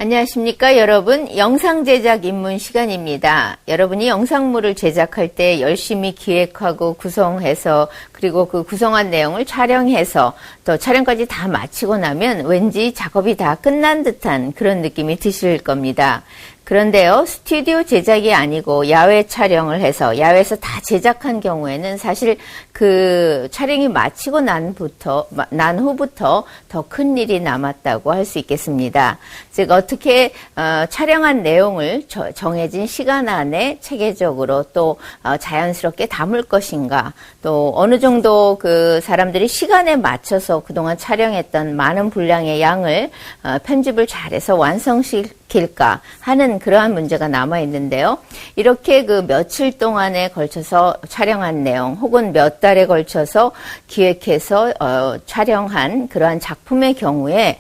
안녕하십니까 여러분. 영상 제작 입문 시간입니다. 여러분이 영상물을 제작할 때 열심히 기획하고 구성해서 그리고 그 구성한 내용을 촬영해서 또 촬영까지 다 마치고 나면 왠지 작업이 다 끝난 듯한 그런 느낌이 드실 겁니다. 그런데요, 스튜디오 제작이 아니고 야외 촬영을 해서 야외에서 다 제작한 경우에는 사실 그 촬영이 마치고 난 후부터 더 큰 일이 남았다고 할 수 있겠습니다. 즉 어떻게 촬영한 내용을 정해진 시간 안에 체계적으로 또 자연스럽게 담을 것인가, 또 어느 정도 그 사람들이 시간에 맞춰서 그동안 촬영했던 많은 분량의 양을 편집을 잘해서 완성시킬까 하는 그러한 문제가 남아 있는데요. 이렇게 그 며칠 동안에 걸쳐서 촬영한 내용 혹은 몇 달에 걸쳐서 기획해서 촬영한 그러한 작품의 경우에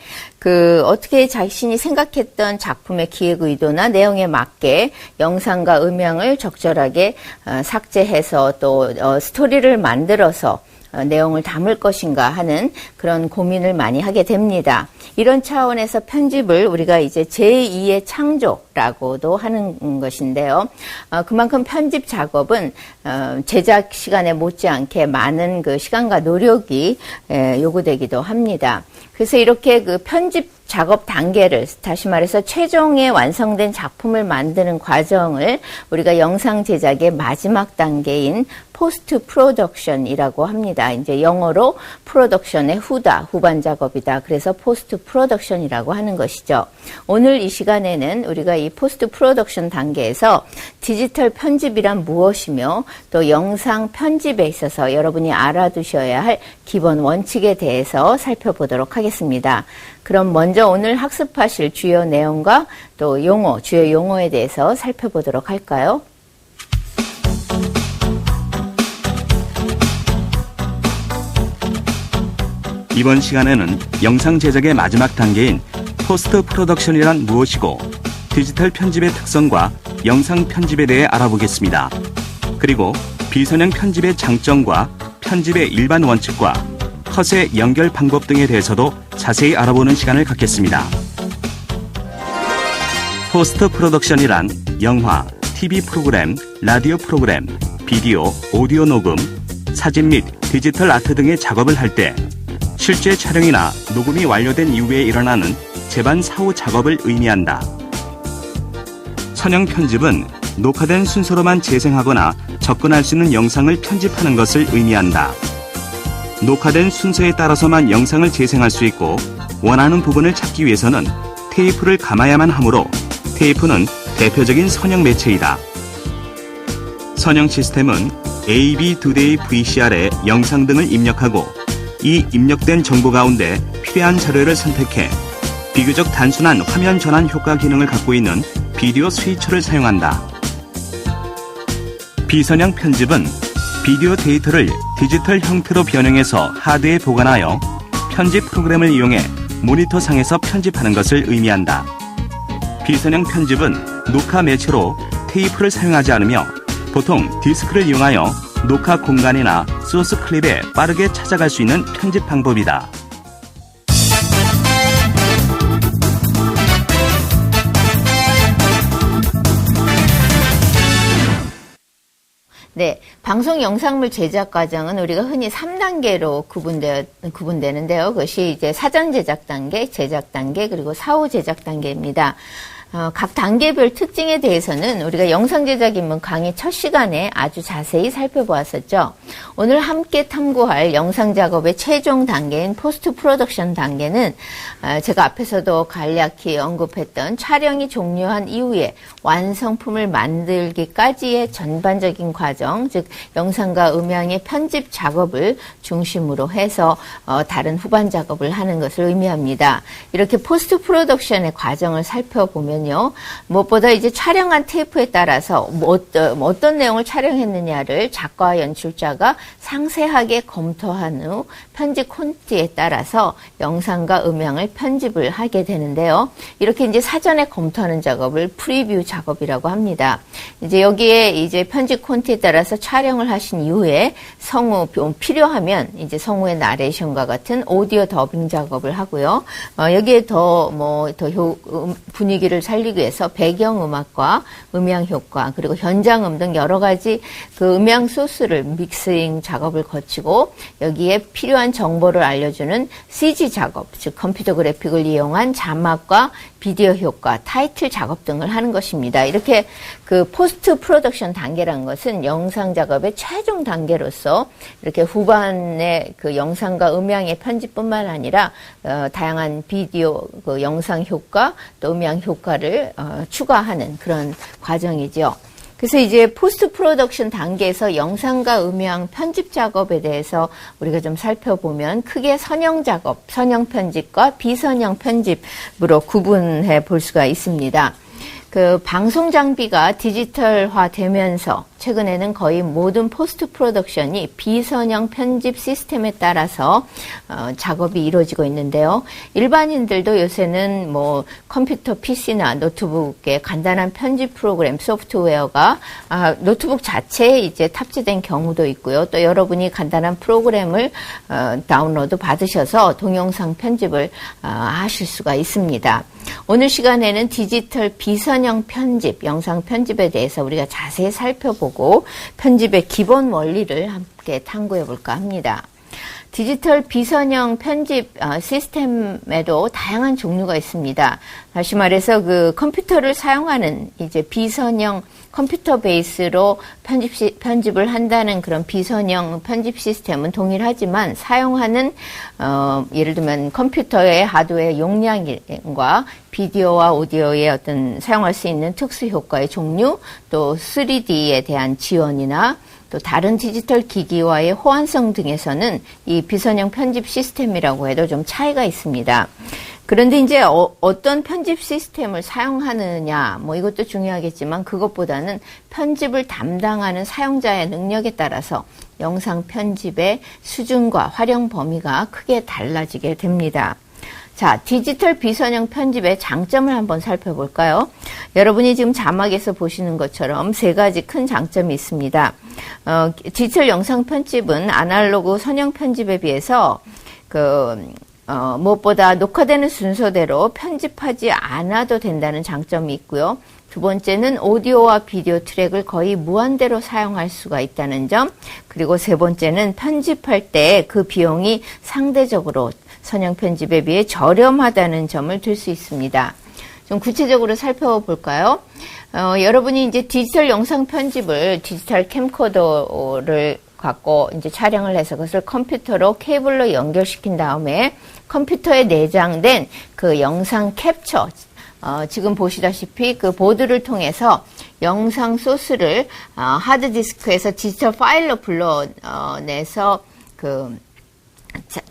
어떻게 자신이 생각했던 작품의 기획 의도나 내용에 맞게 영상과 음향을 적절하게 삭제해서 또 스토리를 만들어서 내용을 담을 것인가 하는 그런 고민을 많이 하게 됩니다. 이런 차원에서 편집을 우리가 이제 제2의 창조라고도 하는 것인데요. 그만큼 편집 작업은 제작 시간에 못지않게 많은 그 시간과 노력이 요구되기도 합니다. 그래서 이렇게 그 편집 작업 단계를, 다시 말해서 최종에 완성된 작품을 만드는 과정을 우리가 영상 제작의 마지막 단계인 포스트 프로덕션이라고 합니다. 이제 영어로 프로덕션의 후다, 후반 작업이다. 그래서 포스트 프로덕션이라고 하는 것이죠. 오늘 이 시간에는 우리가 이 포스트 프로덕션 단계에서 디지털 편집이란 무엇이며 또 영상 편집에 있어서 여러분이 알아두셔야 할 기본 원칙에 대해서 살펴보도록 하겠습니다. 그럼 먼저 오늘 학습하실 주요 내용과 또 용어, 주요 용어에 대해서 살펴보도록 할까요? 이번 시간에는 영상 제작의 마지막 단계인 포스트 프로덕션이란 무엇이고 디지털 편집의 특성과 영상 편집에 대해 알아보겠습니다. 그리고 비선형 편집의 장점과 편집의 일반 원칙과 컷의 연결 방법 등에 대해서도 자세히 알아보는 시간을 갖겠습니다. 포스트 프로덕션이란 영화, TV 프로그램, 라디오 프로그램, 비디오, 오디오 녹음, 사진 및 디지털 아트 등의 작업을 할 때 실제 촬영이나 녹음이 완료된 이후에 일어나는 재반 사후 작업을 의미한다. 선형 편집은 녹화된 순서로만 재생하거나 접근할 수 있는 영상을 편집하는 것을 의미한다. 녹화된 순서에 따라서만 영상을 재생할 수 있고 원하는 부분을 찾기 위해서는 테이프를 감아야만 하므로 테이프는 대표적인 선형 매체이다. 선형 시스템은 AV 2day VCR에 영상 등을 입력하고 이 입력된 정보 가운데 필요한 자료를 선택해 비교적 단순한 화면 전환 효과 기능을 갖고 있는 비디오 스위처를 사용한다. 비선형 편집은 비디오 데이터를 디지털 형태로 변형해서 하드에 보관하여 편집 프로그램을 이용해 모니터상에서 편집하는 것을 의미한다. 비선형 편집은 녹화 매체로 테이프를 사용하지 않으며 보통 디스크를 이용하여 녹화 공간이나 소스 클립에 빠르게 찾아갈 수 있는 편집 방법이다. 네, 방송 영상물 제작 과정은 우리가 흔히 3단계로 구분되는데요. 그것이 이제 사전 제작 단계, 제작 단계, 그리고 사후 제작 단계입니다. 각 단계별 특징에 대해서는 우리가 영상 제작 입문 강의 첫 시간에 아주 자세히 살펴보았었죠. 오늘 함께 탐구할 영상 작업의 최종 단계인 포스트 프로덕션 단계는 제가 앞에서도 간략히 언급했던 촬영이 종료한 이후에 완성품을 만들기까지의 전반적인 과정, 즉 영상과 음향의 편집 작업을 중심으로 해서 다른 후반 작업을 하는 것을 의미합니다. 이렇게 포스트 프로덕션의 과정을 살펴보면 하면요. 무엇보다 이제 촬영한 테이프에 따라서 어떤 내용을 촬영했느냐를 작가와 연출자가 상세하게 검토한 후 편집 콘티에 따라서 영상과 음향을 편집을 하게 되는데요. 이렇게 이제 사전에 검토하는 작업을 프리뷰 작업이라고 합니다. 이제 여기에 이제 편집 콘티에 따라서 촬영을 하신 이후에 성우 필요하면 이제 성우의 나레이션과 같은 오디오 더빙 작업을 하고요. 여기에 더 분위기를 살리기 위해서 배경음악과 음향 효과 그리고 현장음 등 여러 가지 그 음향 소스를 믹싱 작업을 거치고 여기에 필요한 정보를 알려주는 CG 작업, 즉 컴퓨터 그래픽을 이용한 자막과 비디오 효과, 타이틀 작업 등을 하는 것입니다. 이렇게 그 포스트 프로덕션 단계라는 것은 영상 작업의 최종 단계로서 이렇게 후반에 그 영상과 음향의 편집뿐만 아니라 다양한 비디오, 그 영상 효과, 또 음향 효과를 추가하는 그런 과정이죠. 그래서 이제 포스트 프로덕션 단계에서 영상과 음향 편집 작업에 대해서 우리가 좀 살펴보면 크게 선형 작업, 선형 편집과 비선형 편집으로 구분해 볼 수가 있습니다. 그 방송 장비가 디지털화 되면서 최근에는 거의 모든 포스트 프로덕션이 비선형 편집 시스템에 따라서 작업이 이루어지고 있는데요. 일반인들도 요새는 뭐 컴퓨터 PC나 노트북에 간단한 편집 프로그램 소프트웨어가 노트북 자체에 이제 탑재된 경우도 있고요. 또 여러분이 간단한 프로그램을 다운로드 받으셔서 동영상 편집을 하실 수가 있습니다. 오늘 시간에는 디지털 비선형 편집, 영상 편집에 대해서 우리가 자세히 살펴보고 편집의 기본 원리를 함께 탐구해 볼까 합니다. 디지털 비선형 편집 시스템에도 다양한 종류가 있습니다. 다시 말해서 그 컴퓨터를 사용하는 이제 비선형 컴퓨터 베이스로 편집을 한다는 그런 비선형 편집 시스템은 동일하지만 사용하는 예를 들면 컴퓨터의 하드웨어 용량과 비디오와 오디오의 어떤 사용할 수 있는 특수 효과의 종류, 또 3D에 대한 지원이나 또 다른 디지털 기기와의 호환성 등에서는 이 비선형 편집 시스템이라고 해도 좀 차이가 있습니다. 그런데 이제 어떤 편집 시스템을 사용하느냐, 뭐 이것도 중요하겠지만 그것보다는 편집을 담당하는 사용자의 능력에 따라서 영상 편집의 수준과 활용 범위가 크게 달라지게 됩니다. 자, 디지털 비선형 편집의 장점을 한번 살펴볼까요? 여러분이 지금 자막에서 보시는 것처럼 세 가지 큰 장점이 있습니다. 디지털 영상 편집은 아날로그 선형 편집에 비해서 무엇보다 녹화되는 순서대로 편집하지 않아도 된다는 장점이 있고요. 두 번째는 오디오와 비디오 트랙을 거의 무한대로 사용할 수가 있다는 점, 그리고 세 번째는 편집할 때 그 비용이 상대적으로 선형 편집에 비해 저렴하다는 점을 들 수 있습니다. 좀 구체적으로 살펴볼까요? 여러분이 이제 디지털 영상 편집을 디지털 캠코더를 갖고 이제 촬영을 해서 그것을 컴퓨터로 케이블로 연결시킨 다음에 컴퓨터에 내장된 그 영상 캡처, 지금 보시다시피 그 보드를 통해서 영상 소스를 하드디스크에서 디지털 파일로 불러내서 그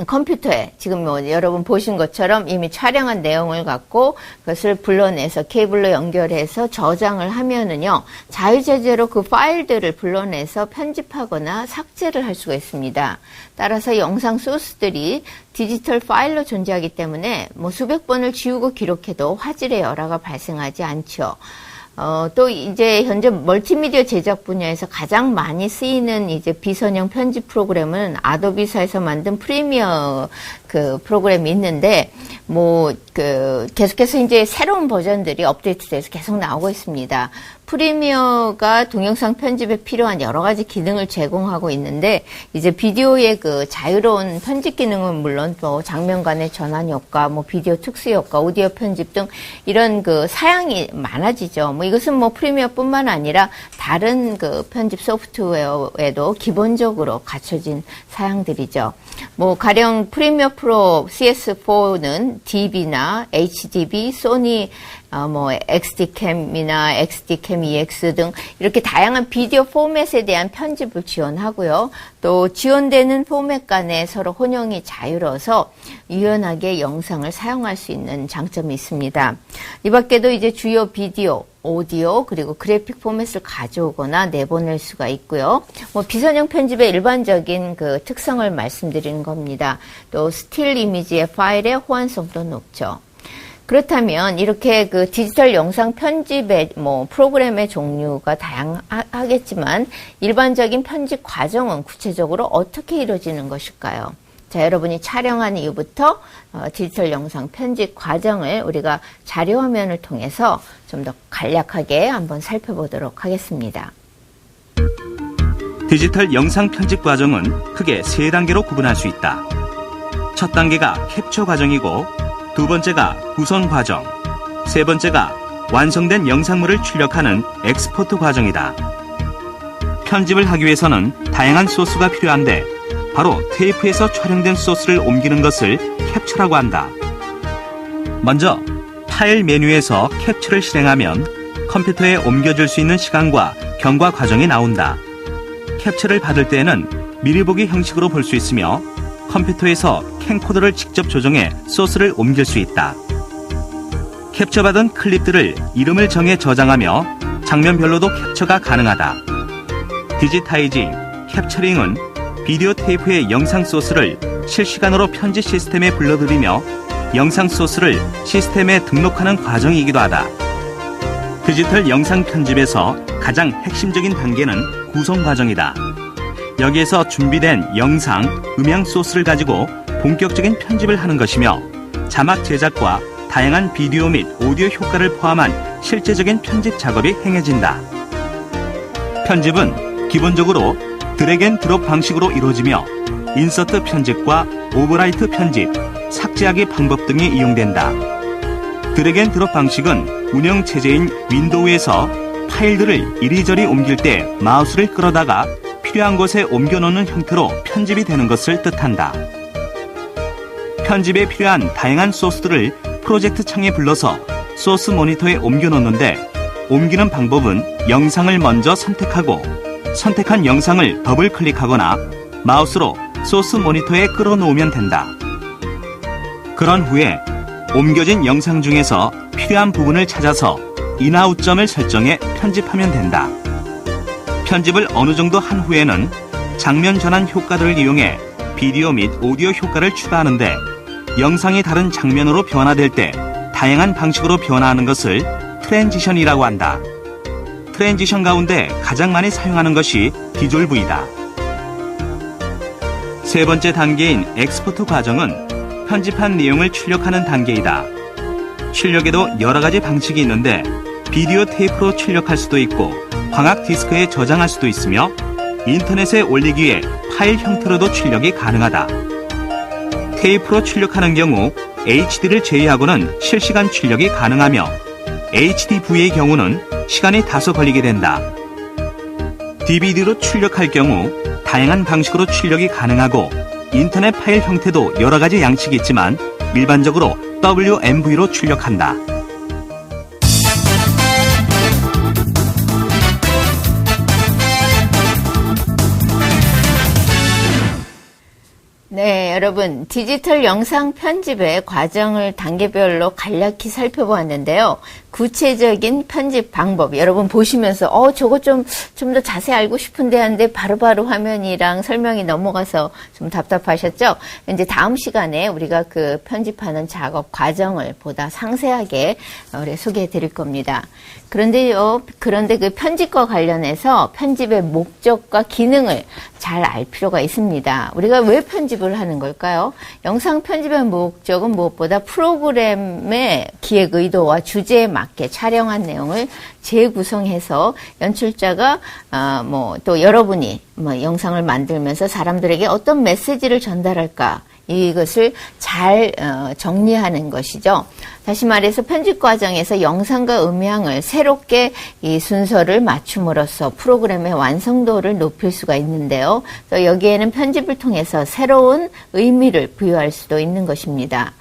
컴퓨터에 지금 뭐 여러분 보신 것처럼 이미 촬영한 내용을 갖고 그것을 불러내서 케이블로 연결해서 저장을 하면은요, 자유제재로 그 파일들을 불러내서 편집하거나 삭제를 할 수가 있습니다. 따라서 영상 소스들이 디지털 파일로 존재하기 때문에 뭐 수백 번을 지우고 기록해도 화질의 열화가 발생하지 않죠. 또 이제 현재 멀티미디어 제작 분야에서 가장 많이 쓰이는 이제 비선형 편집 프로그램은 아도비사에서 만든 프리미어 그 프로그램이 있는데, 계속해서 이제 새로운 버전들이 업데이트돼서 계속 나오고 있습니다. 프리미어가 동영상 편집에 필요한 여러 가지 기능을 제공하고 있는데, 이제 비디오의 그 자유로운 편집 기능은 물론 또 장면 간의 전환 효과, 비디오 특수 효과, 오디오 편집 등 이런 그 사양이 많아지죠. 이것은 프리미어뿐만 아니라 다른 그 편집 소프트웨어에도 기본적으로 갖춰진 사양들이죠. 가령 프리미어 프로 CS4는 DB나 HDB, 소니 XDCam이나 XDCam EX 등 이렇게 다양한 비디오 포맷에 대한 편집을 지원하고요. 또 지원되는 포맷 간에 서로 혼용이 자유로워서 유연하게 영상을 사용할 수 있는 장점이 있습니다. 이 밖에도 이제 주요 비디오, 오디오 그리고 그래픽 포맷을 가져오거나 내보낼 수가 있고요. 비선형 편집의 일반적인 그 특성을 말씀드리는 겁니다. 또 스틸 이미지의 파일의 호환성도 높죠. 그렇다면 이렇게 그 디지털 영상 편집의 프로그램의 종류가 다양하겠지만 일반적인 편집 과정은 구체적으로 어떻게 이루어지는 것일까요? 자, 여러분이 촬영한 이후부터 디지털 영상 편집 과정을 우리가 자료 화면을 통해서 좀 더 간략하게 한번 살펴보도록 하겠습니다. 디지털 영상 편집 과정은 크게 3단계로 구분할 수 있다. 첫 단계가 캡처 과정이고 두 번째가 구성 과정, 세 번째가 완성된 영상물을 출력하는 엑스포트 과정이다. 편집을 하기 위해서는 다양한 소스가 필요한데 바로 테이프에서 촬영된 소스를 옮기는 것을 캡처라고 한다. 먼저 파일 메뉴에서 캡처를 실행하면 컴퓨터에 옮겨줄 수 있는 시간과 경과 과정이 나온다. 캡처를 받을 때에는 미리 보기 형식으로 볼 수 있으며 컴퓨터에서 캠코더를 직접 조정해 소스를 옮길 수 있다. 캡처받은 클립들을 이름을 정해 저장하며 장면별로도 캡처가 가능하다. 디지타이징, 캡처링은 비디오 테이프의 영상 소스를 실시간으로 편집 시스템에 불러들이며 영상 소스를 시스템에 등록하는 과정이기도 하다. 디지털 영상 편집에서 가장 핵심적인 단계는 구성 과정이다. 여기에서 준비된 영상, 음향 소스를 가지고 본격적인 편집을 하는 것이며 자막 제작과 다양한 비디오 및 오디오 효과를 포함한 실제적인 편집 작업이 행해진다. 편집은 기본적으로 드래그 앤 드롭 방식으로 이루어지며 인서트 편집과 오버라이트 편집, 삭제하기 방법 등이 이용된다. 드래그 앤 드롭 방식은 운영 체제인 윈도우에서 파일들을 이리저리 옮길 때 마우스를 끌어다가 필요한 곳에 옮겨놓는 형태로 편집이 되는 것을 뜻한다. 편집에 필요한 다양한 소스들을 프로젝트 창에 불러서 소스 모니터에 옮겨놓는데 옮기는 방법은 영상을 먼저 선택하고 선택한 영상을 더블 클릭하거나 마우스로 소스 모니터에 끌어놓으면 된다. 그런 후에 옮겨진 영상 중에서 필요한 부분을 찾아서 인아웃점을 설정해 편집하면 된다. 편집을 어느 정도 한 후에는 장면 전환 효과들을 이용해 비디오 및 오디오 효과를 추가하는데 영상이 다른 장면으로 변화될 때 다양한 방식으로 변화하는 것을 트랜지션이라고 한다. 트랜지션 가운데 가장 많이 사용하는 것이 디졸브이다. 세 번째 단계인 엑스포트 과정은 편집한 내용을 출력하는 단계이다. 출력에도 여러 가지 방식이 있는데 비디오 테이프로 출력할 수도 있고 광학 디스크에 저장할 수도 있으며 인터넷에 올리기 위해 파일 형태로도 출력이 가능하다. 테이프로 출력하는 경우 HD를 제외하고는 실시간 출력이 가능하며 HDV의 경우는 시간이 다소 걸리게 된다. DVD로 출력할 경우 다양한 방식으로 출력이 가능하고 인터넷 파일 형태도 여러 가지 양식이 있지만 일반적으로 WMV로 출력한다. 네, 여러분 디지털 영상 편집의 과정을 단계별로 간략히 살펴보았는데요. 구체적인 편집 방법 여러분 보시면서 저거 좀 더 자세히 알고 싶은데 하는데 바로바로 화면이랑 설명이 넘어가서 좀 답답하셨죠? 이제 다음 시간에 우리가 그 편집하는 작업 과정을 보다 상세하게 우리 소개해 드릴 겁니다. 그런데 그 편집과 관련해서 편집의 목적과 기능을 잘 알 필요가 있습니다. 우리가 왜 편집을 하는 걸까요? 영상 편집의 목적은 무엇보다 프로그램의 기획 의도와 주제에 맞게 촬영한 내용을 재구성해서 연출자가 또 여러분이 영상을 만들면서 사람들에게 어떤 메시지를 전달할까 이것을 잘 정리하는 것이죠. 다시 말해서 편집 과정에서 영상과 음향을 새롭게 이 순서를 맞춤으로써 프로그램의 완성도를 높일 수가 있는데요. 또 여기에는 편집을 통해서 새로운 의미를 부여할 수도 있는 것입니다.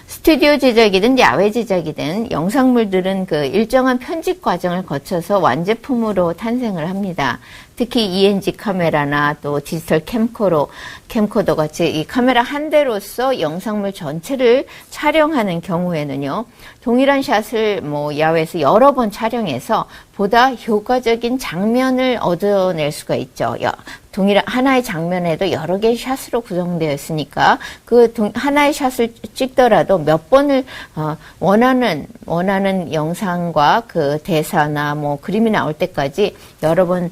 스튜디오 제작이든 야외 제작이든 영상물들은 그 일정한 편집 과정을 거쳐서 완제품으로 탄생을 합니다. 특히 ENG 카메라나 또 디지털 캠코더 같이 이 카메라 한 대로서 영상물 전체를 촬영하는 경우에는요, 동일한 샷을 뭐 야외에서 여러 번 촬영해서 보다 효과적인 장면을 얻어낼 수가 있죠. 동일한 하나의 장면에도 여러 개의 샷으로 구성되어 있으니까 그 하나의 샷을 찍더라도 몇 번을 원하는 영상과 그 대사나 뭐 그림이 나올 때까지 여러 번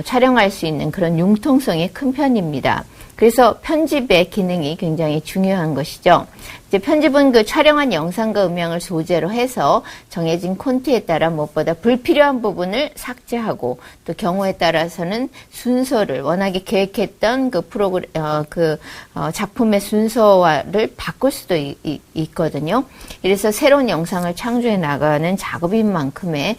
촬영할 수 있는 그런 융통성이 큰 편입니다. 그래서 편집의 기능이 굉장히 중요한 것이죠. 이제 편집은 그 촬영한 영상과 음향을 소재로 해서 정해진 콘티에 따라 무엇보다 불필요한 부분을 삭제하고 또 경우에 따라서는 순서를 워낙에 계획했던 작품의 순서화를 바꿀 수도 있거든요. 이래서 새로운 영상을 창조해 나가는 작업인 만큼의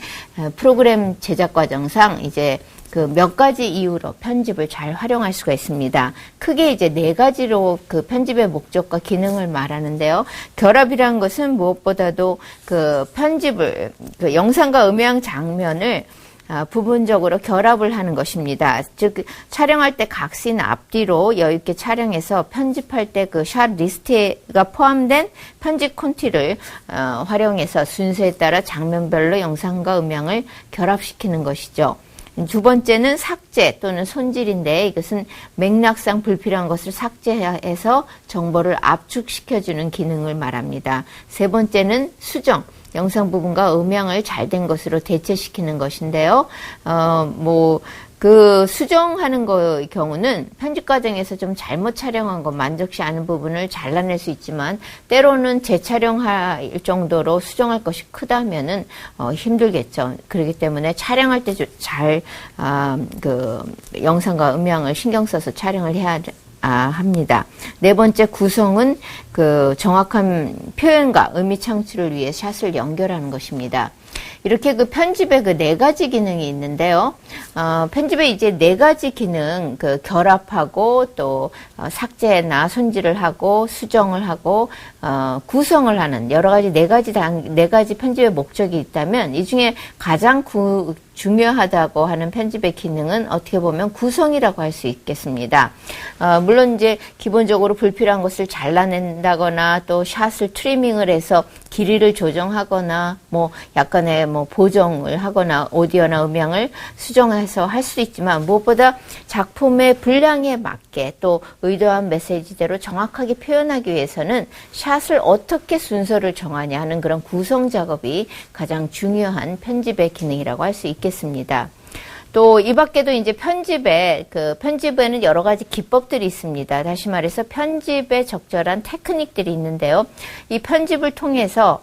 프로그램 제작 과정상 이제 그 몇 가지 이유로 편집을 잘 활용할 수가 있습니다. 크게 이제 4가지로 그 편집의 목적과 기능을 말하는데요. 결합이라는 것은 무엇보다도 그 편집을, 그 영상과 음향 장면을 부분적으로 결합을 하는 것입니다. 즉 촬영할 때 각신 앞뒤로 여유 있게 촬영해서 편집할 때 그 샷 리스트가 포함된 편집 콘티를 활용해서 순서에 따라 장면별로 영상과 음향을 결합시키는 것이죠. 두 번째는 삭제 또는 손질인데 이것은 맥락상 불필요한 것을 삭제해서 정보를 압축시켜주는 기능을 말합니다. 세 번째는 수정, 영상 부분과 음향을 잘된 것으로 대체시키는 것인데요. 그 수정하는 경우는 편집 과정에서 좀 잘못 촬영한 거 만족시 않은 부분을 잘라낼 수 있지만 때로는 재촬영할 정도로 수정할 것이 크다면은 힘들겠죠. 그렇기 때문에 촬영할 때 잘 영상과 음향을 신경 써서 촬영을 해야 합니다. 네 번째 구성은 그 정확한 표현과 의미 창출을 위해 샷을 연결하는 것입니다. 이렇게 그 편집에 그 4가지 기능이 있는데요. 편집에 이제 4가지 기능, 그 결합하고 또 삭제나 손질을 하고 수정을 하고 구성을 하는 여러 가지 4가지 편집의 목적이 있다면 이 중에 가장 중요하다고 하는 편집의 기능은 어떻게 보면 구성이라고 할 수 있겠습니다. 물론 이제 기본적으로 불필요한 것을 잘라낸다거나 또 샷을 트리밍을 해서 길이를 조정하거나 뭐 약간의 뭐 보정을 하거나 오디오나 음향을 수정해서 할 수 있지만 무엇보다 작품의 분량에 맞게 또 의도한 메시지대로 정확하게 표현하기 위해서는 샷을 어떻게 순서를 정하냐 하는 그런 구성 작업이 가장 중요한 편집의 기능이라고 할 수 있겠습니다. 또 이 밖에도 이제 편집에는 여러 가지 기법들이 있습니다. 다시 말해서 편집에 적절한 테크닉들이 있는데요. 이 편집을 통해서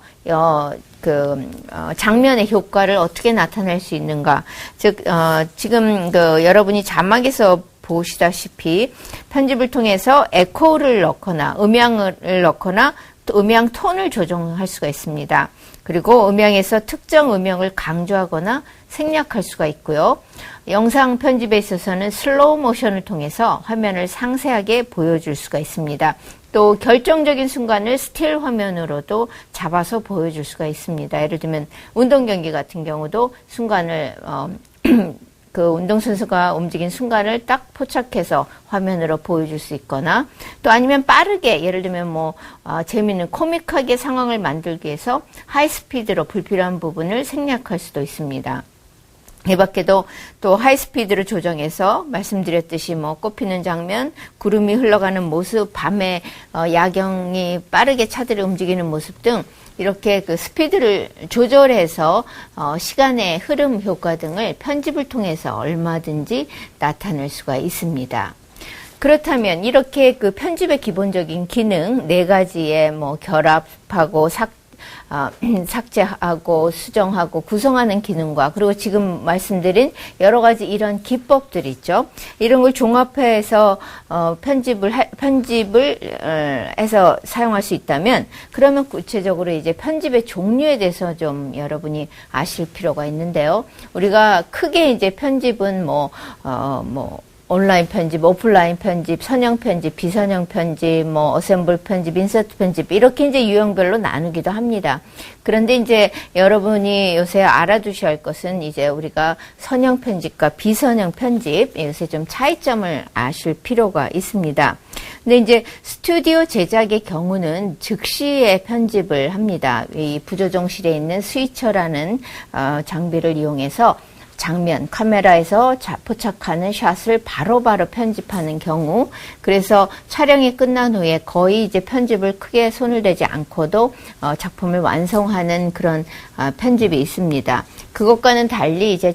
장면의 효과를 어떻게 나타낼 수 있는가. 즉, 지금 여러분이 자막에서 보시다시피 편집을 통해서 에코를 넣거나 음향을 넣거나 또 음향 톤을 조정할 수가 있습니다. 그리고 음향에서 특정 음역을 강조하거나 생략할 수가 있고요. 영상 편집에 있어서는 슬로우 모션을 통해서 화면을 상세하게 보여줄 수가 있습니다. 또 결정적인 순간을 스틸 화면으로도 잡아서 보여줄 수가 있습니다. 예를 들면 운동 경기 같은 경우도 순간을 그 운동선수가 움직인 순간을 딱 포착해서 화면으로 보여줄 수 있거나 또 아니면 빠르게 예를 들면 재미있는 코믹하게 상황을 만들기 위해서 하이스피드로 불필요한 부분을 생략할 수도 있습니다. 이 밖에도 또 하이스피드를 조정해서 말씀드렸듯이 꽃피는 장면, 구름이 흘러가는 모습, 밤에 야경이 빠르게 차들이 움직이는 모습 등 이렇게 그 스피드를 조절해서 시간의 흐름 효과 등을 편집을 통해서 얼마든지 나타낼 수가 있습니다. 그렇다면 이렇게 그 편집의 기본적인 기능 4가지의 결합하고 삭제하고 수정하고 구성하는 기능과 그리고 지금 말씀드린 여러 가지 이런 기법들 있죠. 이런 걸 종합해서 편집을 해서 사용할 수 있다면 그러면 구체적으로 이제 편집의 종류에 대해서 좀 여러분이 아실 필요가 있는데요. 우리가 크게 이제 편집은 온라인 편집, 오프라인 편집, 선형 편집, 비선형 편집, 어셈블 편집, 인서트 편집 이렇게 이제 유형별로 나누기도 합니다. 그런데 이제 여러분이 요새 알아두셔야 할 것은 이제 우리가 선형 편집과 비선형 편집 요새 좀 차이점을 아실 필요가 있습니다. 근데 이제 스튜디오 제작의 경우는 즉시에 편집을 합니다. 이 부조정실에 있는 스위처라는 장비를 이용해서 장면, 카메라에서 포착하는 샷을 바로바로 편집하는 경우, 그래서 촬영이 끝난 후에 거의 이제 편집을 크게 손을 대지 않고도 작품을 완성하는 그런 편집이 있습니다. 그것과는 달리 이제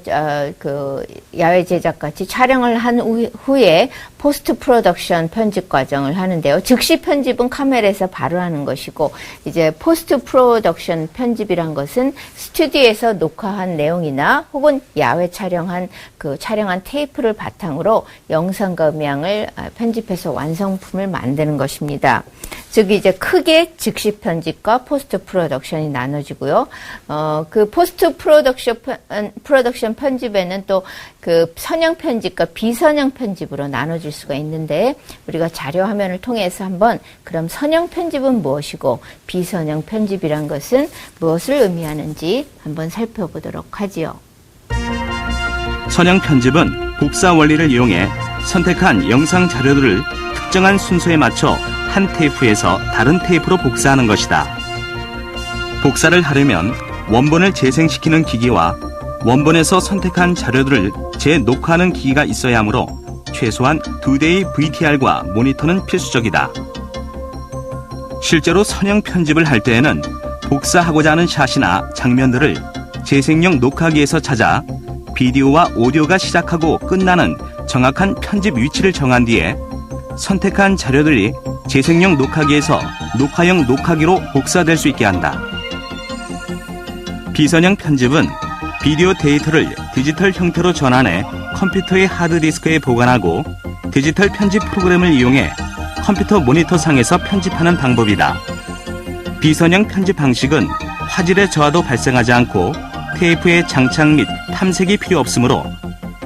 그 야외 제작 같이 촬영을 한 후에 포스트 프로덕션 편집 과정을 하는데요. 즉시 편집은 카메라에서 바로 하는 것이고 이제 포스트 프로덕션 편집이란 것은 스튜디오에서 녹화한 내용이나 혹은 야외 촬영한 테이프를 바탕으로 영상과 음향을 편집해서 완성품을 만드는 것입니다. 즉 이제 크게 즉시 편집과 포스트 프로덕션이 나눠지고요. 그 포스트 프로덕션 편집에는 또 그 선형 편집과 비선형 편집으로 나눠질 수가 있는데 우리가 자료 화면을 통해서 한번 그럼 선형 편집은 무엇이고 비선형 편집이란 것은 무엇을 의미하는지 한번 살펴보도록 하지요. 선형 편집은 복사 원리를 이용해 선택한 영상 자료들을 특정한 순서에 맞춰 한 테이프에서 다른 테이프로 복사하는 것이다. 복사를 하려면 원본을 재생시키는 기기와 원본에서 선택한 자료들을 재녹화하는 기기가 있어야 하므로 최소한 2대의 VTR과 모니터는 필수적이다. 실제로 선형 편집을 할 때에는 복사하고자 하는 샷이나 장면들을 재생용 녹화기에서 찾아 비디오와 오디오가 시작하고 끝나는 정확한 편집 위치를 정한 뒤에 선택한 자료들이 재생용 녹화기에서 녹화형 녹화기로 복사될 수 있게 한다. 비선형 편집은 비디오 데이터를 디지털 형태로 전환해 컴퓨터의 하드디스크에 보관하고 디지털 편집 프로그램을 이용해 컴퓨터 모니터상에서 편집하는 방법이다. 비선형 편집 방식은 화질의 저하도 발생하지 않고 테이프의 장착 및 탐색이 필요 없으므로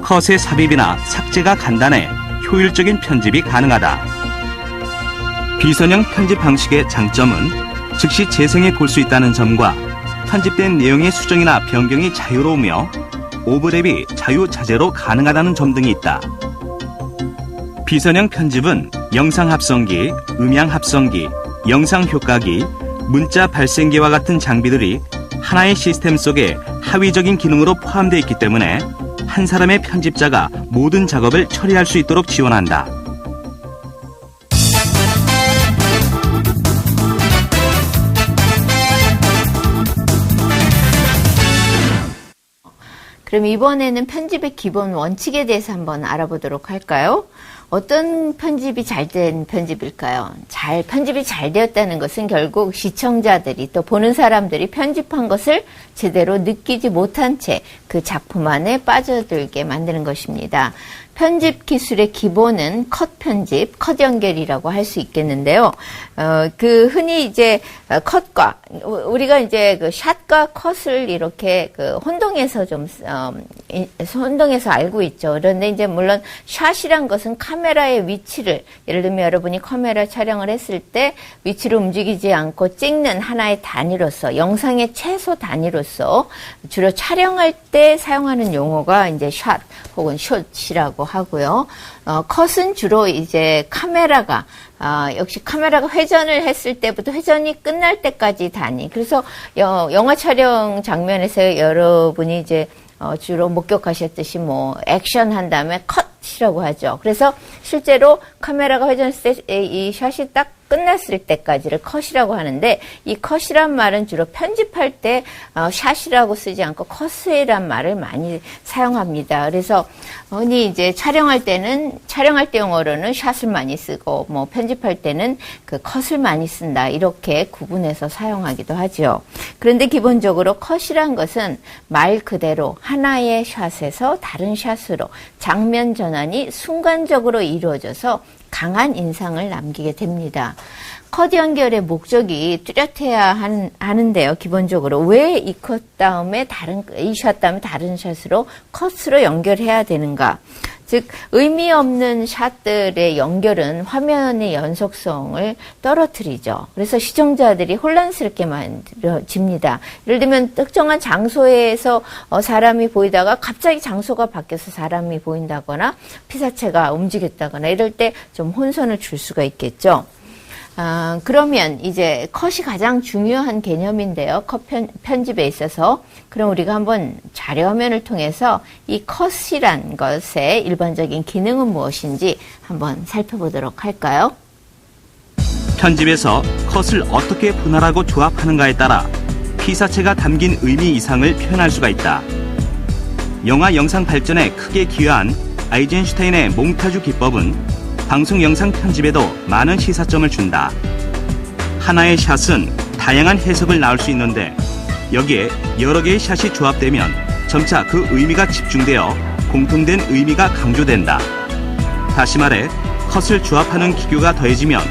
컷의 삽입이나 삭제가 간단해 효율적인 편집이 가능하다. 비선형 편집 방식의 장점은 즉시 재생해 볼 수 있다는 점과 편집된 내용의 수정이나 변경이 자유로우며 오버랩이 자유자재로 가능하다는 점 등이 있다. 비선형 편집은 영상 합성기, 음향 합성기, 영상 효과기, 문자 발생기와 같은 장비들이 하나의 시스템 속에 하위적인 기능으로 포함되어 있기 때문에 한 사람의 편집자가 모든 작업을 처리할 수 있도록 지원한다. 그럼 이번에는 편집의 기본 원칙에 대해서 한번 알아보도록 할까요? 어떤 편집이 잘 된 편집일까요? 편집이 잘 되었다는 것은 결국 시청자들이 또 보는 사람들이 편집한 것을 제대로 느끼지 못한 채 그 작품 안에 빠져들게 만드는 것입니다. 편집 기술의 기본은 컷 편집, 컷 연결이라고 할 수 있겠는데요. 흔히 이제 컷과 우리가 이제 그 샷과 컷을 이렇게 혼동해서 혼동해서 알고 있죠. 그런데 이제 물론 샷이란 것은 카메라의 위치를 예를 들면 여러분이 카메라 촬영을 했을 때 위치를 움직이지 않고 찍는 하나의 단위로서 영상의 최소 단위로서 주로 촬영할 때 사용하는 용어가 이제 샷 혹은 숏이라고 하고요. 컷은 주로 이제 카메라가 역시 카메라가 회전을 했을 때부터 회전이 끝날 때까지 단위. 그래서 영화 촬영 장면에서 여러분이 이제 주로 목격하셨듯이 액션 한 다음에 컷이라고 하죠. 그래서 실제로 카메라가 회전했을 때 이 샷이 딱 끝났을 때까지를 컷이라고 하는데 이 컷이란 말은 주로 편집할 때 샷이라고 쓰지 않고 컷이란 말을 많이 사용합니다. 그래서 흔히 이제 촬영할 때 용어로는 샷을 많이 쓰고 뭐 편집할 때는 그 컷을 많이 쓴다 이렇게 구분해서 사용하기도 하죠. 그런데 기본적으로 컷이란 것은 말 그대로 하나의 샷에서 다른 샷으로 장면 전환이 순간적으로 이루어져서 강한 인상을 남기게 됩니다. 컷 연결의 목적이 뚜렷해야 하는데요. 기본적으로 왜 이 컷 다음에 이 샷 다음에 다른 샷으로 컷으로 연결해야 되는가? 즉 의미 없는 샷들의 연결은 화면의 연속성을 떨어뜨리죠. 그래서 시청자들이 혼란스럽게 만들어집니다. 예를 들면 특정한 장소에서 사람이 보이다가 갑자기 장소가 바뀌어서 사람이 보인다거나 피사체가 움직였다거나 이럴 때 좀 혼선을 줄 수가 있겠죠. 그러면 이제 컷이 가장 중요한 개념인데요. 컷 편집에 있어서. 그럼 우리가 한번 자료 화면을 통해서 이 컷이란 것의 일반적인 기능은 무엇인지 한번 살펴보도록 할까요? 편집에서 컷을 어떻게 분할하고 조합하는가에 따라 피사체가 담긴 의미 이상을 표현할 수가 있다. 영화 영상 발전에 크게 기여한 아이젠슈타인의 몽타주 기법은 방송 영상 편집에도 많은 시사점을 준다. 하나의 샷은 다양한 해석을 낳을 수 있는데 여기에 여러 개의 샷이 조합되면 점차 그 의미가 집중되어 공통된 의미가 강조된다. 다시 말해 컷을 조합하는 기교가 더해지면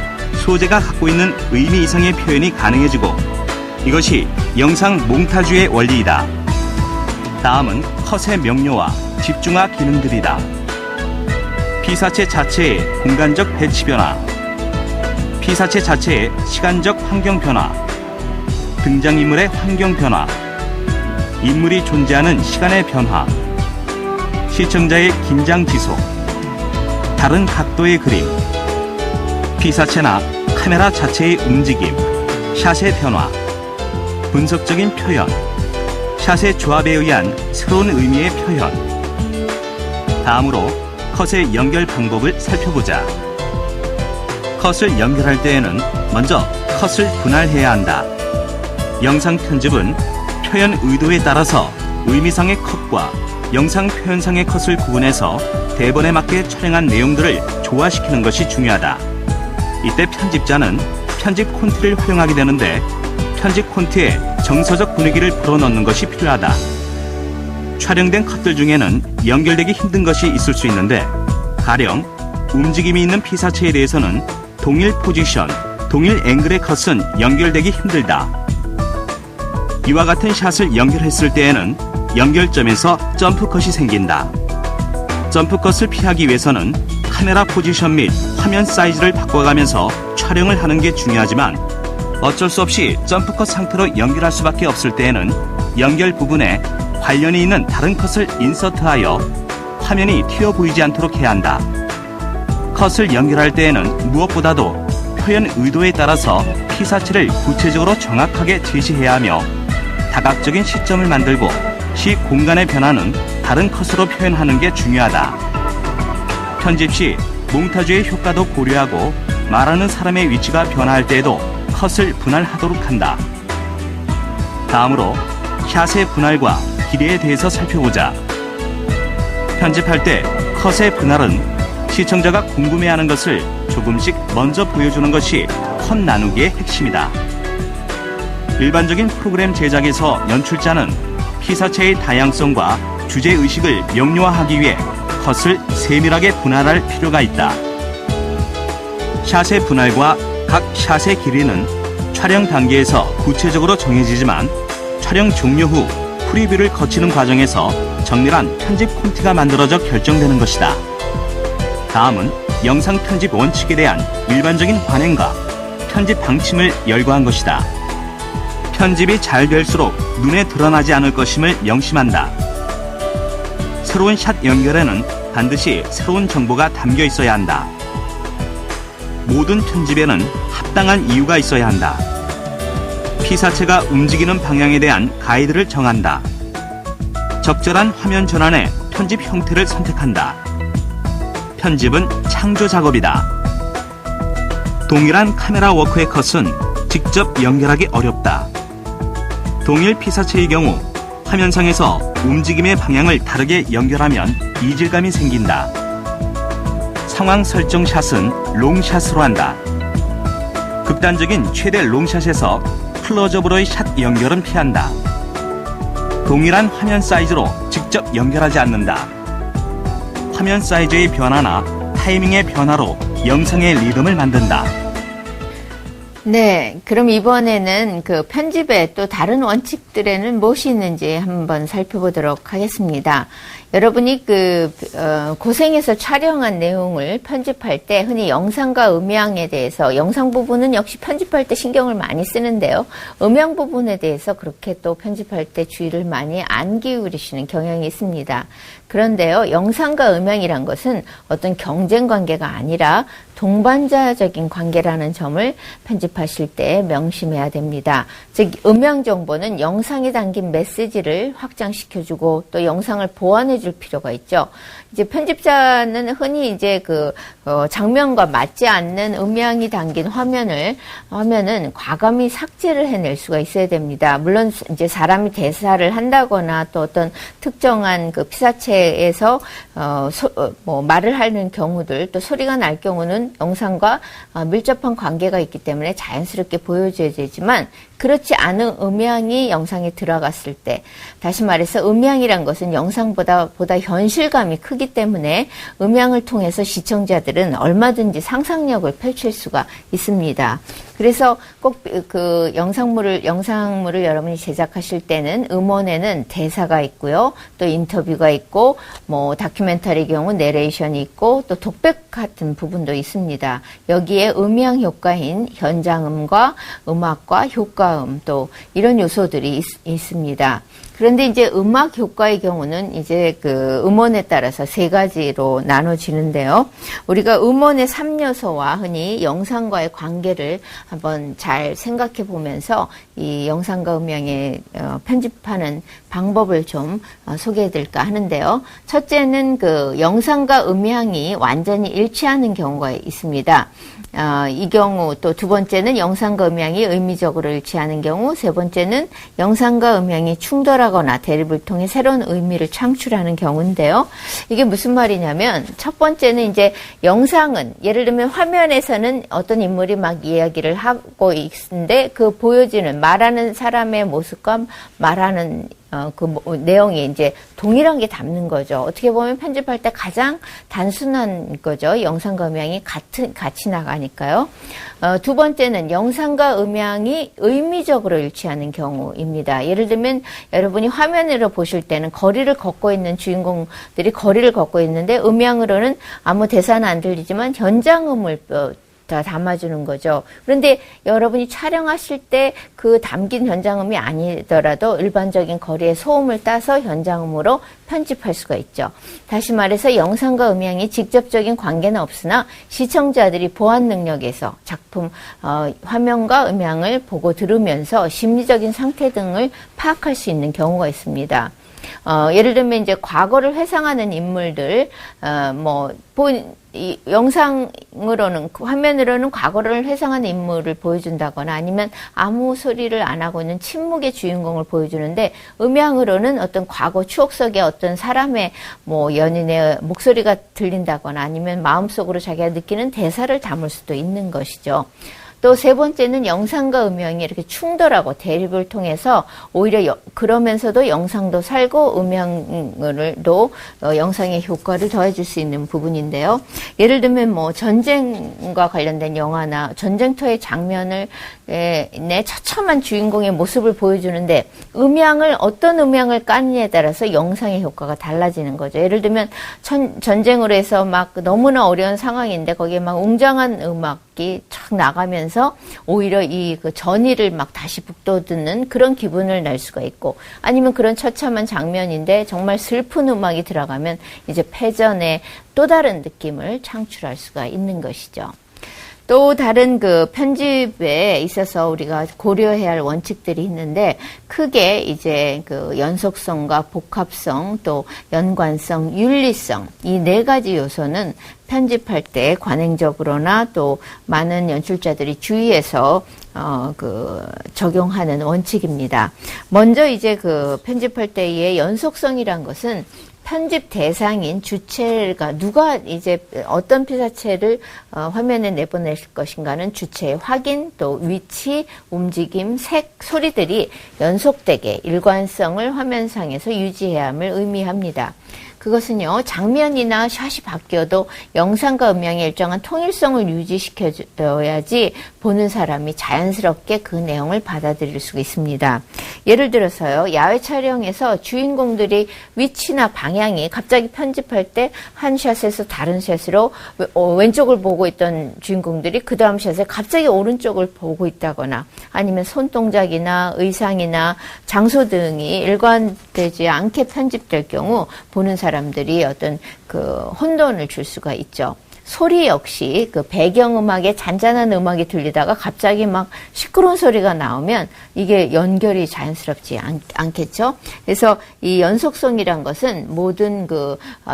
소재가 갖고 있는 의미 이상의 표현이 가능해지고 이것이 영상 몽타주의 원리이다. 다음은 컷의 명료와 집중화 기능들이다. 피사체 자체의 공간적 배치 변화, 피사체 자체의 시간적 환경 변화, 등장인물의 환경 변화, 인물이 존재하는 시간의 변화, 시청자의 긴장 지속, 다른 각도의 그림, 피사체나 카메라 자체의 움직임, 샷의 변화, 분석적인 표현, 샷의 조합에 의한 새로운 의미의 표현. 다음으로 컷의 연결 방법을 살펴보자. 컷을 연결할 때에는 먼저 컷을 분할해야 한다. 영상 편집은 표현 의도에 따라서 의미상의 컷과 영상 표현상의 컷을 구분해서 대본에 맞게 촬영한 내용들을 조화시키는 것이 중요하다. 이때 편집자는 편집 콘티를 활용하게 되는데 편집 콘티에 정서적 분위기를 불어넣는 것이 필요하다. 촬영된 컷들 중에는 연결되기 힘든 것이 있을 수 있는데 가령 움직임이 있는 피사체에 대해서는 동일 포지션, 동일 앵글의 컷은 연결되기 힘들다. 이와 같은 샷을 연결했을 때에는 연결점에서 점프컷이 생긴다. 점프컷을 피하기 위해서는 카메라 포지션 및 화면 사이즈를 바꿔가면서 촬영을 하는 게 중요하지만 어쩔 수 없이 점프컷 상태로 연결할 수밖에 없을 때에는 연결 부분에 관련이 있는 다른 컷을 인서트하여 화면이 튀어 보이지 않도록 해야 한다. 컷을 연결할 때에는 무엇보다도 표현 의도에 따라서 피사체를 구체적으로 정확하게 제시해야 하며 다각적인 시점을 만들고 시 공간의 변화는 다른 컷으로 표현하는 게 중요하다. 편집 시 몽타주의 효과도 고려하고 말하는 사람의 위치가 변화할 때에도 컷을 분할하도록 한다. 다음으로 샷의 분할과 길이에 대해서 살펴보자. 편집할 때 컷의 분할은 시청자가 궁금해하는 것을 조금씩 먼저 보여주는 것이 컷 나누기의 핵심이다. 일반적인 프로그램 제작에서 연출자는 피사체의 다양성과 주제의식을 명료화하기 위해 컷을 세밀하게 분할할 필요가 있다. 샷의 분할과 각 샷의 길이는 촬영 단계에서 구체적으로 정해지지만 촬영 종료 후 프리뷰를 거치는 과정에서 정밀한 편집 콘티가 만들어져 결정되는 것이다. 다음은 영상 편집 원칙에 대한 일반적인 관행과 편집 방침을 열거한 것이다. 편집이 잘 될수록 눈에 드러나지 않을 것임을 명심한다. 새로운 샷 연결에는 반드시 새로운 정보가 담겨 있어야 한다. 모든 편집에는 합당한 이유가 있어야 한다. 피사체가 움직이는 방향에 대한 가이드를 정한다. 적절한 화면 전환의 편집 형태를 선택한다. 편집은 창조 작업이다. 동일한 카메라 워크의 컷은 직접 연결하기 어렵다. 동일 피사체의 경우 화면상에서 움직임의 방향을 다르게 연결하면 이질감이 생긴다. 상황 설정 샷은 롱샷으로 한다. 극단적인 최대 롱샷에서 클로즈업으로의 샷 연결은 피한다. 동일한 화면 사이즈로 직접 연결하지 않는다. 화면 사이즈의 변화나 타이밍의 변화로 영상의 리듬을 만든다. 네, 그럼 이번에는 그 편집의 또 다른 원칙들에는 무엇이 있는지 한번 살펴보도록 하겠습니다. 여러분이 고생해서 촬영한 내용을 편집할 때 흔히 영상과 음향에 대해서 영상 부분은 역시 편집할 때 신경을 많이 쓰는데요. 음향 부분에 대해서 그렇게 또 편집할 때 주의를 많이 안 기울이시는 경향이 있습니다. 그런데요, 영상과 음향이란 것은 어떤 경쟁 관계가 아니라 동반자적인 관계라는 점을 편집하실 때 명심해야 됩니다. 즉, 음향 정보는 영상에 담긴 메시지를 확장시켜주고 또 영상을 보완해줄 필요가 있죠. 이제 편집자는 흔히 이제 장면과 맞지 않는 음향이 담긴 화면은 과감히 삭제를 해낼 수가 있어야 됩니다. 물론 이제 사람이 대사를 한다거나 또 어떤 특정한 그 피사체에서 말을 하는 경우들 또 소리가 날 경우는 영상과 밀접한 관계가 있기 때문에 자연스럽게 보여줘야 되지만 그렇지 않은 음향이 영상에 들어갔을 때, 다시 말해서 음향이란 것은 영상보다 현실감이 크기 때문에 음향을 통해서 시청자들은 얼마든지 상상력을 펼칠 수가 있습니다. 그래서 꼭 그 영상물을 여러분이 제작하실 때는 음원에는 대사가 있고요. 또 인터뷰가 있고, 다큐멘터리 경우 내레이션이 있고, 또 독백 같은 부분도 있습니다. 여기에 음향 효과인 현장음과 음악과 효과음 또 이런 요소들이 있습니다. 그런데 이제 음악 효과의 경우는 이제 그 음원에 따라서 세 가지로 나눠지는데요. 우리가 음원의 3요소와 흔히 영상과의 관계를 한번 잘 생각해 보면서 이 영상과 음향의 편집하는 방법을 좀 소개해 드릴까 하는데요. 첫째는 그 영상과 음향이 완전히 일치하는 경우가 있습니다. 이 경우 또 두 번째는 영상과 음향이 의미적으로 일치하는 경우, 세 번째는 영상과 음향이 충돌하거나 대립을 통해 새로운 의미를 창출하는 경우인데요. 이게 무슨 말이냐면 첫 번째는 이제 영상은 예를 들면 화면에서는 어떤 인물이 막 이야기를 하고 있는데 그 보여지는 말하는 사람의 모습과 말하는 내용이 이제 동일한 게 담는 거죠. 어떻게 보면 편집할 때 가장 단순한 거죠. 영상과 음향이 같이 나가니까요. 두 번째는 영상과 음향이 의미적으로 일치하는 경우입니다. 예를 들면 여러분이 화면으로 보실 때는 거리를 걷고 있는 주인공들이 거리를 걷고 있는데 음향으로는 아무 대사는 안 들리지만 현장음을 다 담아주는 거죠. 그런데 여러분이 촬영하실 때 그 담긴 현장음이 아니더라도 일반적인 거리의 소음을 따서 현장음으로 편집할 수가 있죠. 다시 말해서 영상과 음향이 직접적인 관계는 없으나 시청자들이 보안 능력에서 작품 화면과 음향을 보고 들으면서 심리적인 상태 등을 파악할 수 있는 경우가 있습니다. 예를 들면 이제 과거를 회상하는 인물들, 이 영상으로는 화면으로는 과거를 회상하는 인물을 보여준다거나 아니면 아무 소리를 안 하고 있는 침묵의 주인공을 보여주는데 음향으로는 어떤 과거 추억 속의 어떤 사람의 연인의 목소리가 들린다거나 아니면 마음속으로 자기가 느끼는 대사를 담을 수도 있는 것이죠. 또 세 번째는 영상과 음향이 이렇게 충돌하고 대립을 통해서 오히려 그러면서도 영상도 살고 음향을도 영상의 효과를 더해줄 수 있는 부분인데요. 예를 들면 전쟁과 관련된 영화나 전쟁터의 장면을 내 처참한 주인공의 모습을 보여주는데 어떤 음향을 까느냐에 따라서 영상의 효과가 달라지는 거죠. 예를 들면 전쟁으로 해서 막 너무나 어려운 상황인데 거기에 막 웅장한 음악이 촥 나가면서 오히려 그 전의를 막 다시 북돋는 그런 기분을 낼 수가 있고 아니면 그런 처참한 장면인데 정말 슬픈 음악이 들어가면 이제 패전의 또 다른 느낌을 창출할 수가 있는 것이죠. 또 다른 그 편집에 있어서 우리가 고려해야 할 원칙들이 있는데 크게 이제 그 연속성과 복합성 또 연관성, 윤리성 이 네 가지 요소는 편집할 때 관행적으로나 또 많은 연출자들이 주의해서 적용하는 원칙입니다. 먼저 이제 그 편집할 때의 연속성이란 것은 편집 대상인 주체가 누가 이제 어떤 피사체를 화면에 내보낼 것인가는 주체의 확인, 또 위치, 움직임, 색, 소리들이 연속되게 일관성을 화면상에서 유지해야 함을 의미합니다. 그것은요, 장면이나 샷이 바뀌어도 영상과 음향의 일정한 통일성을 유지시켜줘야지 보는 사람이 자연스럽게 그 내용을 받아들일 수가 있습니다. 예를 들어서요, 야외 촬영에서 주인공들이 위치나 방향이 갑자기 편집할 때 한 샷에서 다른 샷으로 왼쪽을 보고 있던 주인공들이 그 다음 샷에 갑자기 오른쪽을 보고 있다거나 아니면 손동작이나 의상이나 장소 등이 일관되지 않게 편집될 경우 보는 사람들이 어떤 혼돈을 줄 수가 있죠. 소리 역시 그 배경음악에 잔잔한 음악이 들리다가 갑자기 막 시끄러운 소리가 나오면 이게 연결이 자연스럽지 않겠죠. 그래서 이 연속성이란 것은 모든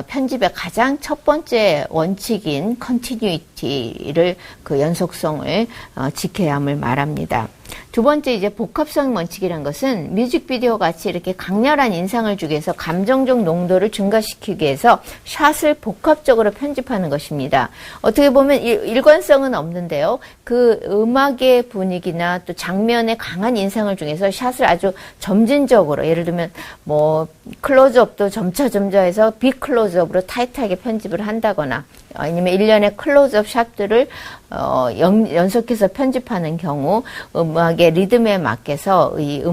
편집의 가장 첫 번째 원칙인 컨티뉴이티를 그 연속성을 지켜야 함을 말합니다. 두 번째 이제 복합성 원칙이란 것은 뮤직비디오 같이 이렇게 강렬한 인상을 주기 위해서 감정적 농도를 증가시키기 위해서 샷을 복합적으로 편집하는 것입니다. 어떻게 보면 일관성은 없는데요. 그 음악의 분위기나 또 장면의 강한 인상을 중에서 샷을 아주 점진적으로 예를 들면 뭐 클로즈업도 점차 해서 비클로즈업으로 타이트하게 편집을 한다거나 아니면 일련의 클로즈업 샷들을 연속해서 편집하는 경우 음악의 리듬에 맞게서 이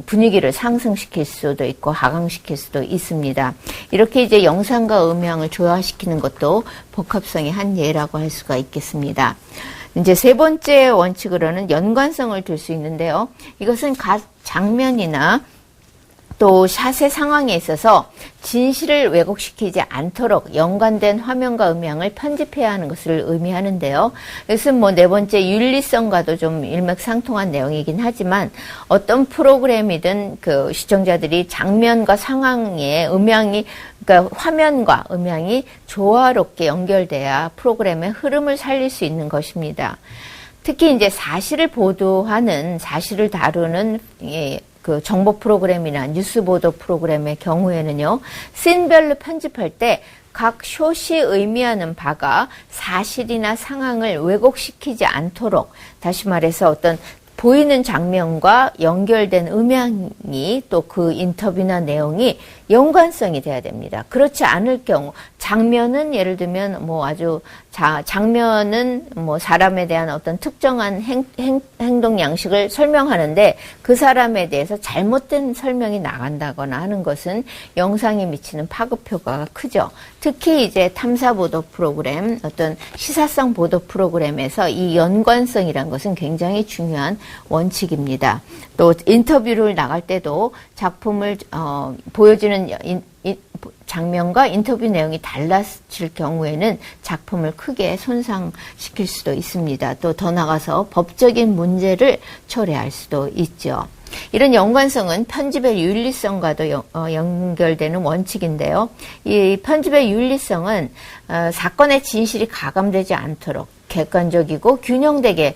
분위기를 상승시킬 수도 있고 하강시킬 수도 있습니다. 이렇게 이제 영상과 음향을 조화시키는 것도 복합성의 한 예라고 할 수가 있겠습니다. 이제 세 번째 원칙으로는 연관성을 들 수 있는데요. 이것은 각 장면이나 또 샷의 상황에 있어서 진실을 왜곡시키지 않도록 연관된 화면과 음향을 편집해야 하는 것을 의미하는데요. 이것은 뭐 네 번째 윤리성과도 좀 일맥상통한 내용이긴 하지만 어떤 프로그램이든 그 시청자들이 장면과 상황의 그러니까 화면과 음향이 조화롭게 연결돼야 프로그램의 흐름을 살릴 수 있는 것입니다. 특히 이제 사실을 다루는 그 정보 프로그램이나 뉴스 보도 프로그램의 경우에는요, 씬별로 편집할 때 각 숏이 의미하는 바가 사실이나 상황을 왜곡시키지 않도록, 다시 말해서 어떤 보이는 장면과 연결된 음향이 또 그 인터뷰나 내용이 연관성이 돼야 됩니다. 그렇지 않을 경우 장면은 예를 들면 뭐 아주 장면은 뭐 사람에 대한 어떤 특정한 행동 양식을 설명하는데 그 사람에 대해서 잘못된 설명이 나간다거나 하는 것은 영상에 미치는 파급 효과가 크죠. 특히 이제 탐사 보도 프로그램, 어떤 시사성 보도 프로그램에서 이 연관성이란 것은 굉장히 중요한 원칙입니다. 또 인터뷰를 나갈 때도 작품을 보여지는 장면과 인터뷰 내용이 달라질 경우에는 작품을 크게 손상시킬 수도 있습니다. 또 더 나가서 법적인 문제를 초래할 수도 있죠. 이런 연관성은 편집의 윤리성과도 연결되는 원칙인데요. 이 편집의 윤리성은 사건의 진실이 가감되지 않도록 객관적이고 균형되게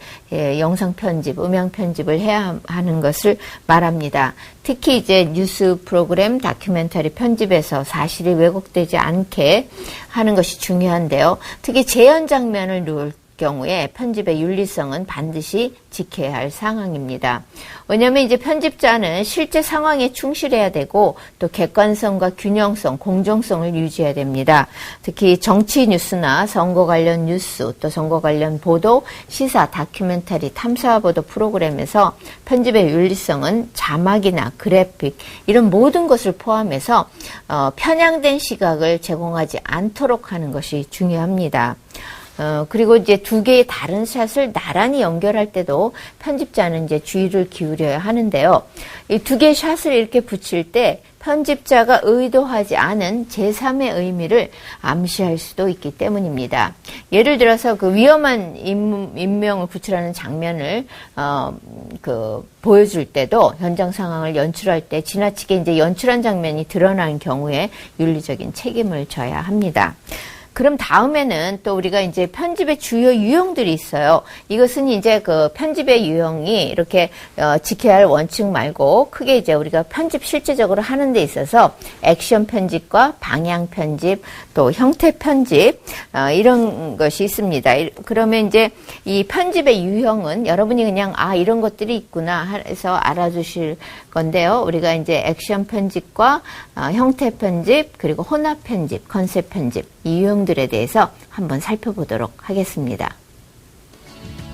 영상 편집, 음향 편집을 해야 하는 것을 말합니다. 특히 이제 뉴스 프로그램, 다큐멘터리 편집에서 사실이 왜곡되지 않게 하는 것이 중요한데요. 특히 재현 장면을 넣을 경우에 편집의 윤리성은 반드시 지켜야 할 상황입니다. 왜냐하면 이제 편집자는 실제 상황에 충실해야 되고 또 객관성과 균형성, 공정성을 유지해야 됩니다. 특히 정치 뉴스나 선거 관련 뉴스, 또 선거 관련 보도, 시사, 다큐멘터리, 탐사 보도 프로그램에서 편집의 윤리성은 자막이나 그래픽 이런 모든 것을 포함해서 편향된 시각을 제공하지 않도록 하는 것이 중요합니다. 그리고 이제 두 개의 다른 샷을 나란히 연결할 때도 편집자는 이제 주의를 기울여야 하는데요. 이 두 개의 샷을 이렇게 붙일 때 편집자가 의도하지 않은 제3의 의미를 암시할 수도 있기 때문입니다. 예를 들어서 그 위험한 인명을 붙이라는 장면을 보여줄 때도 현장 상황을 연출할 때 지나치게 이제 연출한 장면이 드러난 경우에 윤리적인 책임을 져야 합니다. 그럼 다음에는 또 우리가 이제 편집의 주요 유형들이 있어요. 이것은 이제 그 편집의 유형이 이렇게 지켜야 할 원칙 말고 크게 이제 우리가 편집 실제적으로 하는 데 있어서 액션 편집과 방향 편집, 또 형태 편집 이런 것이 있습니다. 그러면 이제 이 편집의 유형은 여러분이 그냥 이런 것들이 있구나 해서 알아두실 건데요. 우리가 이제 액션 편집과 형태 편집, 그리고 혼합 편집, 컨셉 편집 이 유형들에 대해서 한번 살펴보도록 하겠습니다.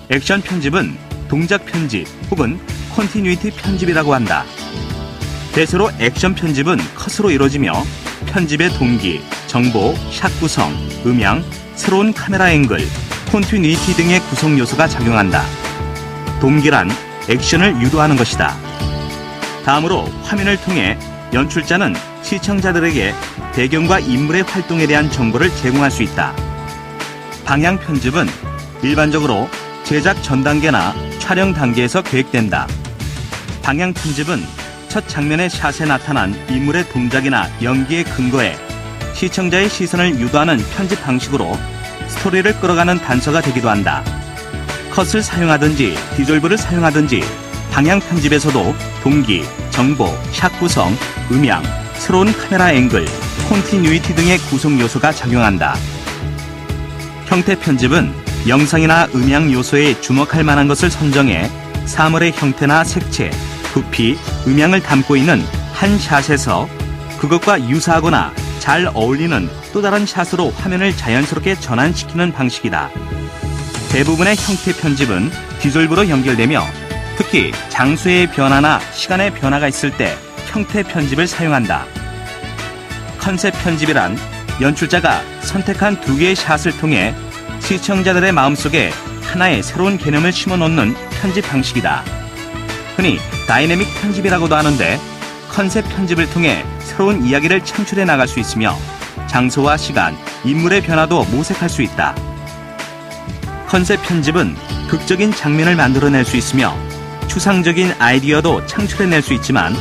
액션 편집은 동작 편집 혹은 컨티뉴이티 편집이라고 한다. 대체로 액션 편집은 컷으로 이루어지며 편집의 동기, 정보, 샷 구성, 음향, 새로운 카메라 앵글, 컨티뉴이티 등의 구성 요소가 작용한다. 동기란 액션을 유도하는 것이다. 다음으로 화면을 통해 연출자는 시청자들에게 배경과 인물의 활동에 대한 정보를 제공할 수 있다. 방향 편집은 일반적으로 제작 전 단계나 촬영 단계에서 계획된다. 방향 편집은 첫 장면의 샷에 나타난 인물의 동작이나 연기에 근거해 시청자의 시선을 유도하는 편집 방식으로 스토리를 끌어가는 단서가 되기도 한다. 컷을 사용하든지 디졸브를 사용하든지 방향 편집에서도 동기, 정보, 샷 구성, 음향, 새로운 카메라 앵글, 컨티뉴이티 등의 구성 요소가 작용한다. 형태 편집은 영상이나 음향 요소에 주목할 만한 것을 선정해 사물의 형태나 색채, 부피, 음향을 담고 있는 한 샷에서 그것과 유사하거나 잘 어울리는 또 다른 샷으로 화면을 자연스럽게 전환시키는 방식이다. 대부분의 형태 편집은 디졸브로 연결되며 특히 장소의 변화나 시간의 변화가 있을 때 형태 편집을 사용한다. 컨셉 편집이란 연출자가 선택한 두 개의 샷을 통해 시청자들의 마음속에 하나의 새로운 개념을 심어놓는 편집 방식이다. 흔히 다이내믹 편집이라고도 하는데 컨셉 편집을 통해 새로운 이야기를 창출해 나갈 수 있으며 장소와 시간, 인물의 변화도 모색할 수 있다. 컨셉 편집은 극적인 장면을 만들어낼 수 있으며 추상적인 아이디어도 창출해낼 수 있지만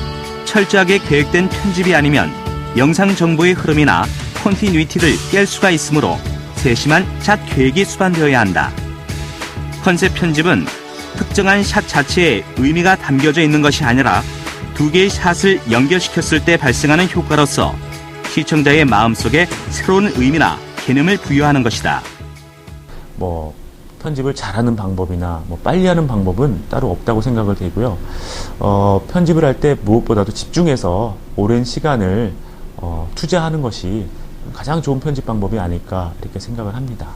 철저하게 계획된 편집이 아니면 영상 정보의 흐름이나 컨티뉴이티를 깰 수가 있으므로 세심한 샷 계획이 수반되어야 한다. 컨셉 편집은 특정한 샷 자체에 의미가 담겨져 있는 것이 아니라 두 개의 샷을 연결시켰을 때 발생하는 효과로서 시청자의 마음속에 새로운 의미나 개념을 부여하는 것이다. 편집을 잘하는 방법이나 빨리 하는 방법은 따로 없다고 생각을 되고요. 편집을 할 때 무엇보다도 집중해서 오랜 시간을 투자하는 것이 가장 좋은 편집 방법이 아닐까 이렇게 생각을 합니다.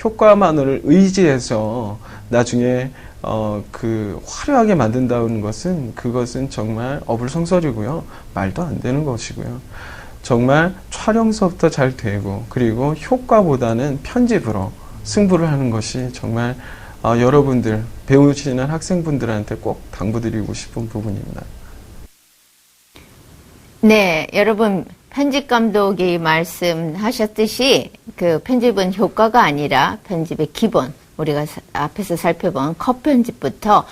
효과만을 의지해서 나중에 화려하게 만든다는 것은 그것은 정말 어불성설이고요. 말도 안 되는 것이고요. 정말 촬영서부터 잘 되고 그리고 효과보다는 편집으로 승부를 하는 것이 정말 여러분들 배우시는 학생분들한테 꼭 당부드리고 싶은 부분입니다. 네, 여러분 편집 감독이 말씀하셨듯이 그 편집은 효과가 아니라 편집의 기본, 우리가 앞에서 살펴본 컷 편집부터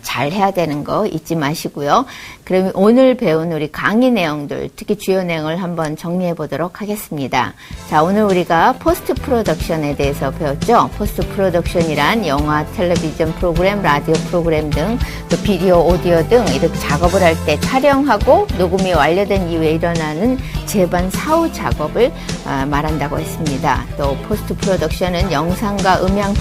잘 해야 되는 거 잊지 마시고요. 그러면 오늘 배운 우리 강의 내용들, 특히 주요 내용을 한번 정리해 보도록 하겠습니다. 자, 오늘 우리가 포스트 프로덕션에 대해서 배웠죠. 포스트 프로덕션이란 영화, 텔레비전 프로그램, 라디오 프로그램 등 또 비디오, 오디오 등 이렇게 작업을 할 때 촬영하고 녹음이 완료된 이후에 일어나는 재반 사후 작업을 말한다고 했습니다. 또 포스트 프로덕션은 영상과 음향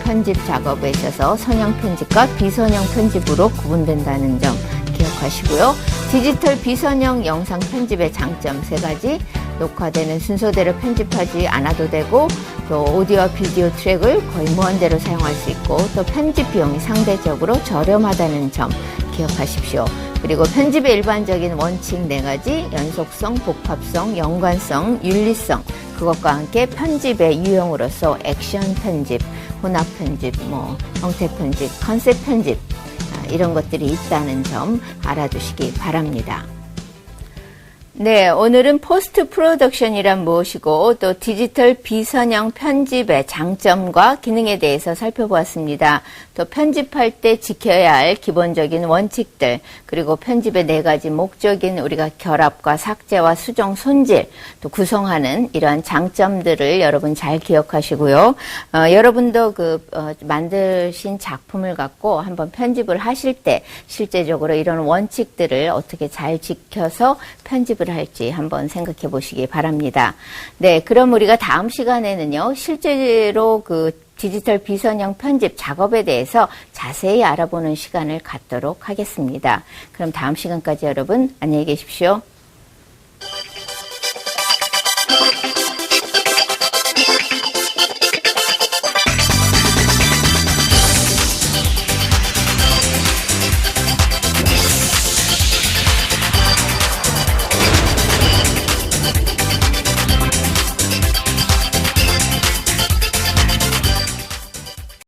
편집 작업에 있어서 선형 편집과 비선형 편집으로 구분된다는 점 기억하시고요. 디지털 비선형 영상 편집의 장점 3가지, 녹화되는 순서대로 편집하지 않아도 되고 또 오디오와 비디오 트랙을 거의 무한대로 사용할 수 있고 또 편집 비용이 상대적으로 저렴하다는 점 기억하십시오. 그리고 편집의 일반적인 원칙 4가지, 연속성, 복합성, 연관성, 윤리성, 그것과 함께 편집의 유형으로서 액션 편집, 혼합 편집, 형태 편집, 컨셉 편집 이런 것들이 있다는 점 알아두시기 바랍니다. 네, 오늘은 포스트 프로덕션이란 무엇이고 또 디지털 비선형 편집의 장점과 기능에 대해서 살펴보았습니다. 또 편집할 때 지켜야 할 기본적인 원칙들, 그리고 편집의 4가지 목적인 우리가 결합과 삭제와 수정, 손질, 또 구성하는 이러한 장점들을 여러분 잘 기억하시고요. 여러분도 만드신 작품을 갖고 한번 편집을 하실 때 실제적으로 이런 원칙들을 어떻게 잘 지켜서 편집을 할지 한번 생각해 보시기 바랍니다. 네, 그럼 우리가 다음 시간에는요, 실제로 디지털 비선형 편집 작업에 대해서 자세히 알아보는 시간을 갖도록 하겠습니다. 그럼 다음 시간까지 여러분 안녕히 계십시오.